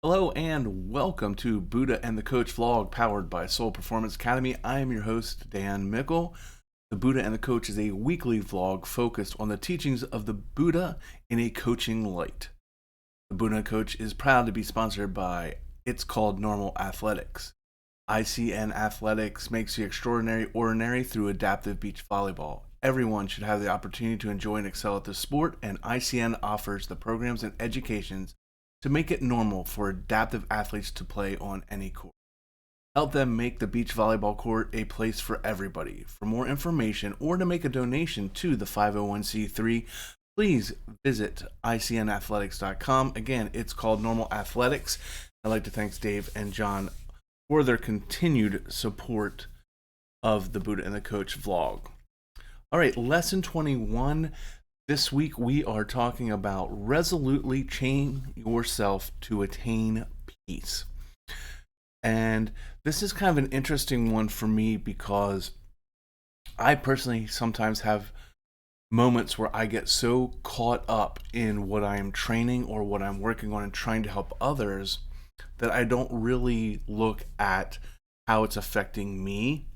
Hello and welcome to Buddha and the Coach vlog powered by Soul Performance Academy. I am your host, Dan Mickle. The Buddha and the Coach is a weekly vlog focused on the teachings of the Buddha in a coaching light. The Buddha and the Coach is proud to be sponsored by It's Called Normal Athletics. ICN Athletics makes the extraordinary ordinary through adaptive beach volleyball. Everyone should have the opportunity to enjoy and excel at the sport, and ICN offers the programs and educations to make it normal for adaptive athletes to play on any court. Help them make the beach volleyball court a place for everybody. For more information or to make a donation to the 501c3, please visit icnathletics.com. Again, it's called Normal Athletics. I'd like to thank Dave and John for their continued support of the Buddha and the Coach vlog. All right, lesson 21. This week we are talking about resolutely chain yourself to attain peace. And this is kind of an interesting one for me because I personally sometimes have moments where I get so caught up in what I am training or what I'm working on and trying to help others that I don't really look at how it's affecting me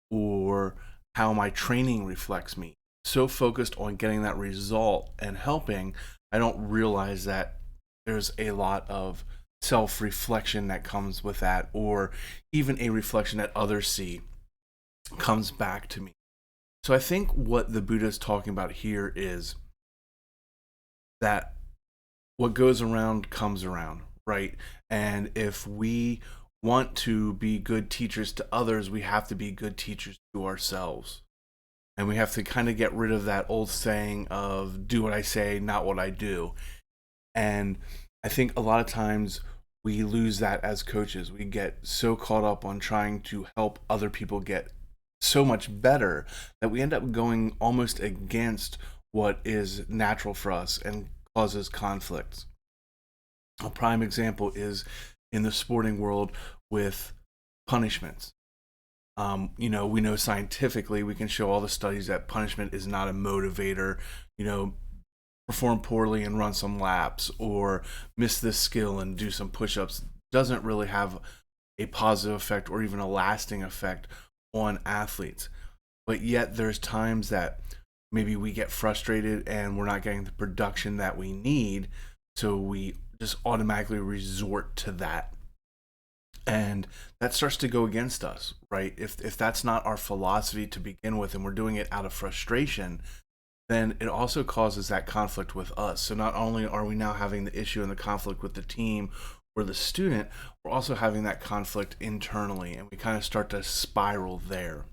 or how my training reflects me. So focused on getting that result and helping, I don't realize that there's a lot of self-reflection that comes with that, or even a reflection that others see comes back to me. So I think what the Buddha is talking about here is that what goes around comes around, right? And if we want to be good teachers to others, we have to be good teachers to ourselves. And we have to kind of get rid of that old saying of do what I say, not what I do. And I think a lot of times we lose that as coaches. We get so caught up on trying to help other people get so much better that we end up going almost against what is natural for us and causes conflicts. A prime example is in the sporting world with punishments. We know scientifically, we can show all the studies that punishment is not a motivator. Perform poorly and run some laps, or miss this skill and do some push-ups doesn't really have a positive effect or even a lasting effect on athletes. But yet there's times that maybe we get frustrated and we're not getting the production that we need, so we just automatically resort to that. And that starts to go against us, right? If that's not our philosophy to begin with and we're doing it out of frustration, then it also causes that conflict with us. So not only are we now having the issue and the conflict with the team or the student, we're also having that conflict internally, and we kind of start to spiral there.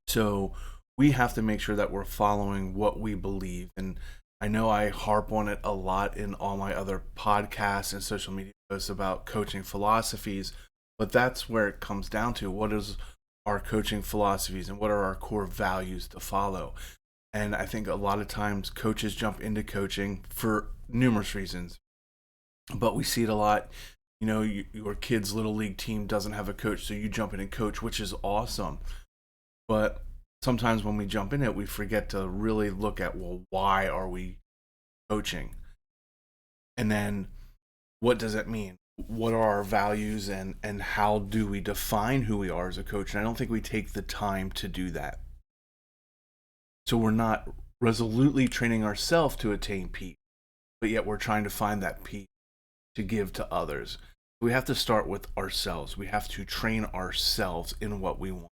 So we have to make sure that we're following what we believe. And I know I harp on it a lot in all my other podcasts and social media posts about coaching philosophies, but that's where it comes down to. What is our coaching philosophies and what are our core values to follow? And I think a lot of times coaches jump into coaching for numerous reasons, but we see it a lot. Your kid's little league team doesn't have a coach, so you jump in and coach, which is awesome. But sometimes when we jump in it, we forget to really look at, well, why are we coaching? And then what does it mean? What are our values, and how do we define who we are as a coach? And I don't think we take the time to do that. So we're not resolutely training ourselves to attain peace, but yet we're trying to find that peace to give to others. We have to start with ourselves. We have to train ourselves in what we want.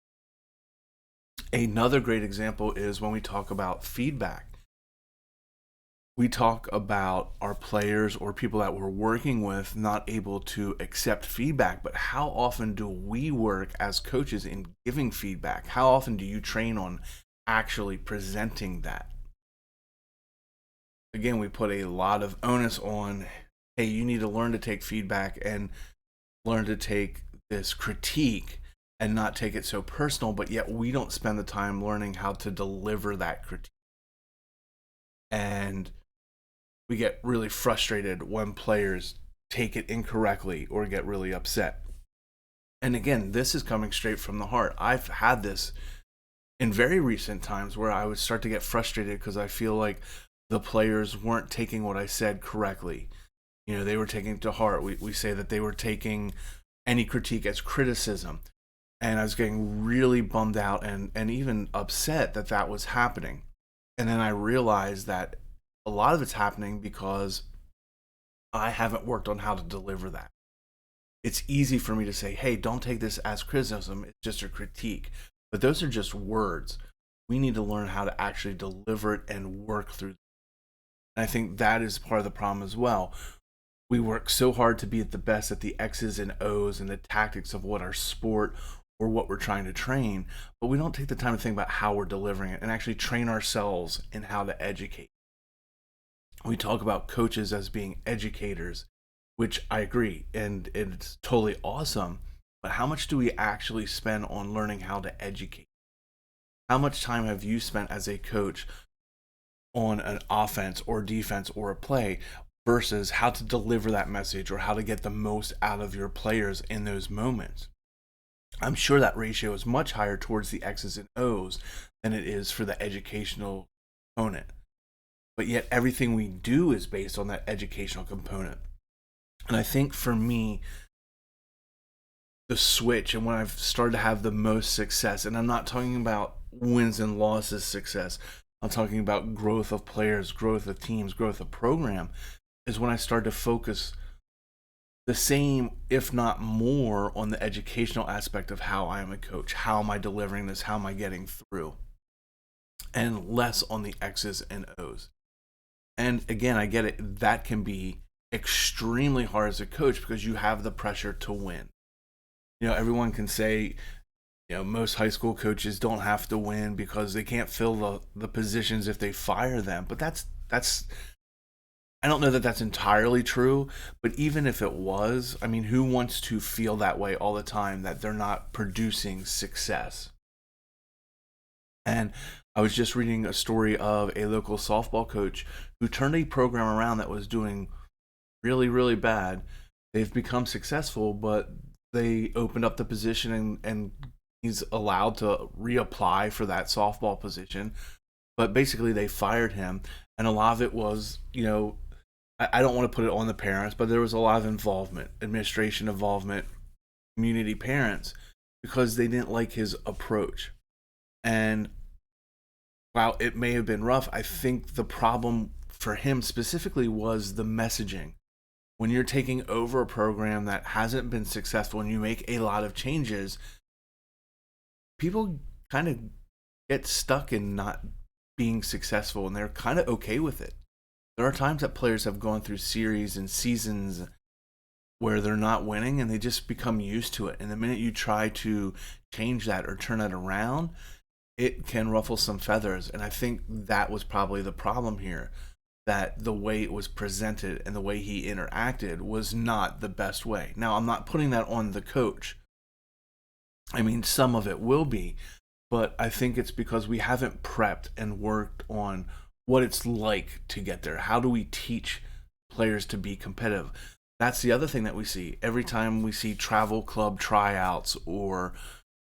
Another great example is when we talk about feedback. We talk about our players or people that we're working with not able to accept feedback, but how often do we work as coaches in giving feedback? How often do you train on actually presenting that? Again, we put a lot of onus on, hey, you need to learn to take feedback and learn to take this critique and not take it so personal, but yet we don't spend the time learning how to deliver that critique. And we get really frustrated when players take it incorrectly or get really upset. And again, this is coming straight from the heart. I've had this in very recent times where I would start to get frustrated because I feel like the players weren't taking what I said correctly. They were taking it to heart. We say that they were taking any critique as criticism. And I was getting really bummed out and even upset that that was happening. And then I realized that a lot of it's happening because I haven't worked on how to deliver that. It's easy for me to say, hey, don't take this as criticism, it's just a critique. But those are just words. We need to learn how to actually deliver it and work through it. And I think that is part of the problem as well. We work so hard to be at the best at the X's and O's and the tactics of what our sport or what we're trying to train, but we don't take the time to think about how we're delivering it and actually train ourselves in how to educate. We talk about coaches as being educators, which I agree, and it's totally awesome. But how much do we actually spend on learning how to educate? How much time have you spent as a coach on an offense or defense or a play versus how to deliver that message or how to get the most out of your players in those moments? I'm sure that ratio is much higher towards the X's and O's than it is for the educational component. But yet everything we do is based on that educational component. And I think for me, the switch and when I've started to have the most success, and I'm not talking about wins and losses success, I'm talking about growth of players, growth of teams, growth of program, is when I started to focus the same, if not more, on the educational aspect of how I am a coach. How am I delivering this? How am I getting through? And less on the X's and O's. And again, I get it. That can be extremely hard as a coach because you have the pressure to win. Everyone can say, most high school coaches don't have to win because they can't fill the positions if they fire them. But that's I don't know that that's entirely true, but even if it was, I mean, who wants to feel that way all the time that they're not producing success? And I was just reading a story of a local softball coach who turned a program around that was doing really, really bad. They've become successful, but they opened up the position and he's allowed to reapply for that softball position. But basically, they fired him. And a lot of it was, I don't want to put it on the parents, but there was a lot of involvement, administration involvement, community parents, because they didn't like his approach. And while it may have been rough, I think the problem for him specifically was the messaging. When you're taking over a program that hasn't been successful and you make a lot of changes, people kind of get stuck in not being successful and they're kind of okay with it. There are times that players have gone through series and seasons where they're not winning and they just become used to it. And the minute you try to change that or turn it around, it can ruffle some feathers. And I think that was probably the problem here, that the way it was presented and the way he interacted was not the best way. Now, I'm not putting that on the coach. I mean, some of it will be, but I think it's because we haven't prepped and worked on what it's like to get there. How do we teach players to be competitive? That's the other thing that we see. Every time we see travel club tryouts or,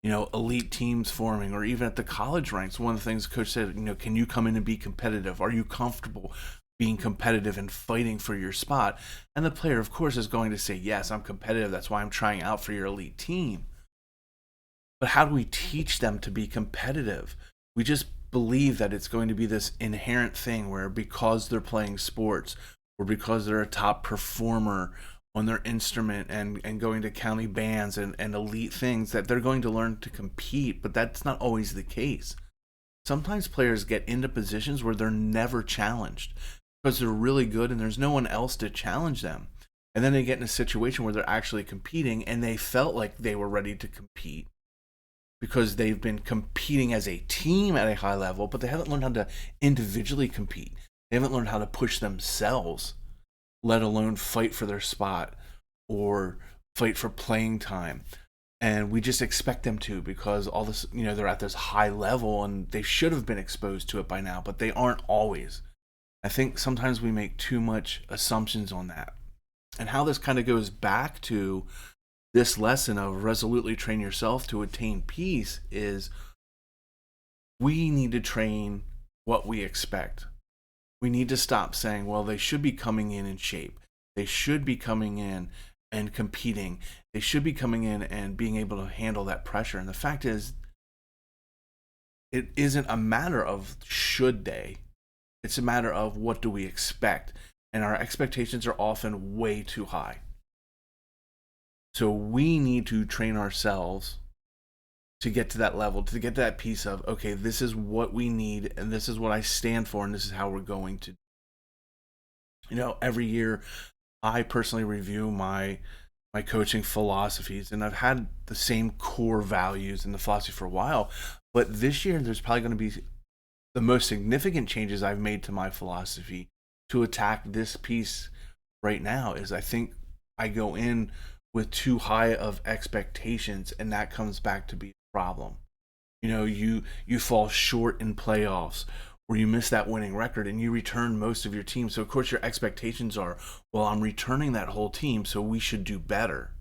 elite teams forming, or even at the college ranks, one of the things the coach said, can you come in and be competitive? Are you comfortable being competitive and fighting for your spot? And the player, of course, is going to say, yes, I'm competitive. That's why I'm trying out for your elite team. But how do we teach them to be competitive? We just believe that it's going to be this inherent thing where because they're playing sports or because they're a top performer on their instrument and going to county bands and elite things, that they're going to learn to compete. But that's not always the case. Sometimes players get into positions where they're never challenged because they're really good and there's no one else to challenge them. And then they get in a situation where they're actually competing and they felt like they were ready to compete because they've been competing as a team at a high level, but they haven't learned how to individually compete. They haven't learned how to push themselves, let alone fight for their spot or fight for playing time. And we just expect them to because all this, they're at this high level and they should have been exposed to it by now, but they aren't always. I think sometimes we make too much assumptions on that. And how this kind of goes back to this lesson of resolutely train yourself to attain peace is we need to train what we expect. We need to stop saying, well, they should be coming in shape. They should be coming in and competing. They should be coming in and being able to handle that pressure. And the fact is, it isn't a matter of should they. It's a matter of what do we expect. And our expectations are often way too high. So we need to train ourselves to get to that level, to get to that piece of, okay, this is what we need, and this is what I stand for, and this is how we're going to. Every year I personally review my coaching philosophies, and I've had the same core values and the philosophy for a while. But this year, there's probably going to be the most significant changes I've made to my philosophy to attack this piece right now. Is I think I go in with too high of expectations, and that comes back to be a problem. You fall short in playoffs, or you miss that winning record, and you return most of your team. So of course your expectations are, well, I'm returning that whole team, so we should do better.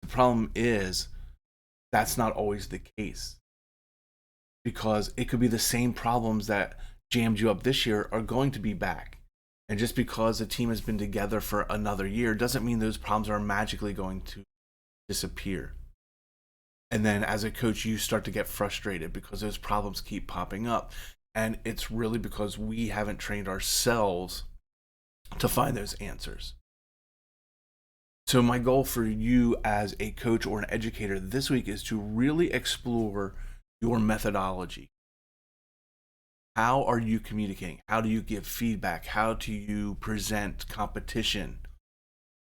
The problem is that's not always the case, because it could be the same problems that jammed you up this year are going to be back. And just because a team has been together for another year doesn't mean those problems are magically going to disappear. And then as a coach, you start to get frustrated because those problems keep popping up. And it's really because we haven't trained ourselves to find those answers. So my goal for you as a coach or an educator this week is to really explore your methodology. How are you communicating? How do you give feedback? How do you present competition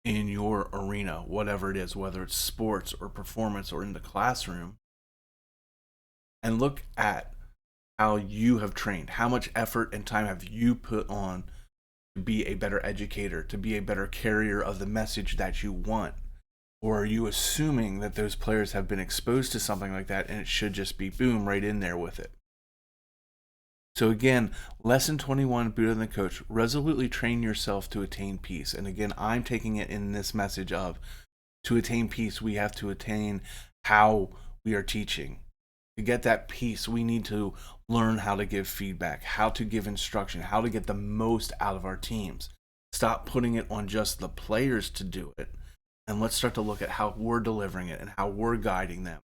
in your arena, whatever it is, whether it's sports or performance or in the classroom? And look at how you have trained. How much effort and time have you put on to be a better educator, to be a better carrier of the message that you want? Or are you assuming that those players have been exposed to something like that and it should just be boom, right in there with it? So again, lesson 21, Buddha and the Coach, resolutely train yourself to attain peace. And again, I'm taking it in this message of, to attain peace, we have to attain how we are teaching. To get that peace, we need to learn how to give feedback, how to give instruction, how to get the most out of our teams. Stop putting it on just the players to do it. And let's start to look at how we're delivering it and how we're guiding them.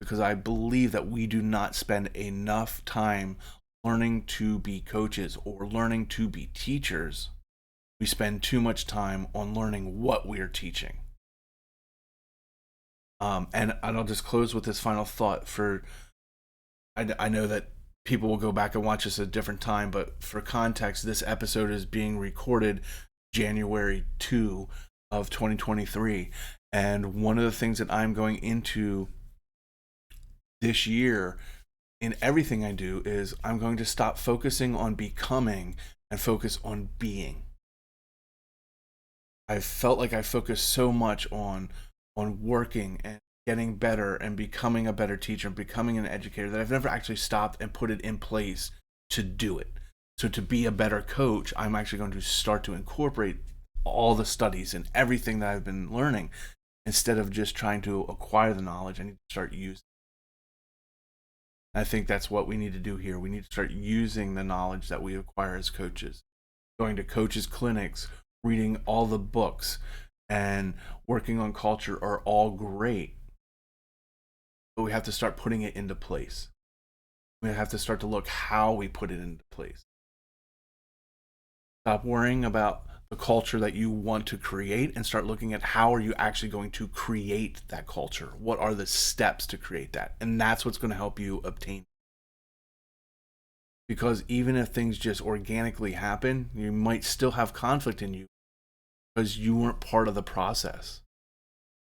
Because I believe that we do not spend enough time learning to be coaches or learning to be teachers. We spend too much time on learning what we are teaching. And I'll just close with this final thought. I know that people will go back and watch this at a different time, but for context, this episode is being recorded January 2 of 2023. And one of the things that I'm going into this year in everything I do is I'm going to stop focusing on becoming and focus on being. I felt like I focused so much on working and getting better and becoming a better teacher and becoming an educator that I've never actually stopped and put it in place to do it. So to be a better coach, I'm actually going to start to incorporate all the studies and everything that I've been learning. Instead of just trying to acquire the knowledge, I need to start using it. I think that's what we need to do here. We need to start using the knowledge that we acquire as coaches. Going to coaches' clinics, reading all the books, and working on culture are all great. But we have to start putting it into place. We have to start to look how we put it into place. Stop worrying about the culture that you want to create and start looking at how are you actually going to create that culture? What are the steps to create that? And that's what's going to help you obtain. Because even if things just organically happen, you might still have conflict in you because you weren't part of the process.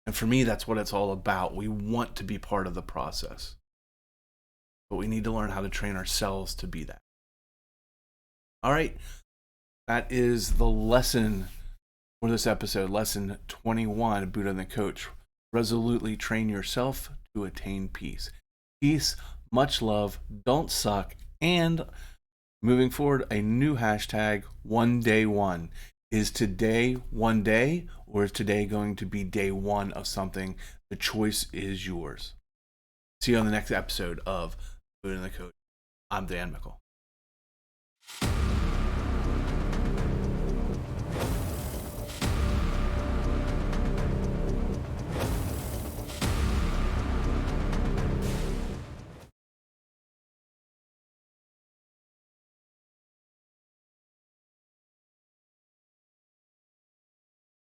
And for me, that's what it's all about. We want to be part of the process. But we need to learn how to train ourselves to be that. All right. That is the lesson for this episode, lesson 21, Buddha and the Coach. Resolutely train yourself to attain peace. Peace, much love, don't suck, and moving forward, a new hashtag, one day one. Is today one day, or is today going to be day one of something? The choice is yours. See you on the next episode of Buddha and the Coach. I'm Dan Mickle.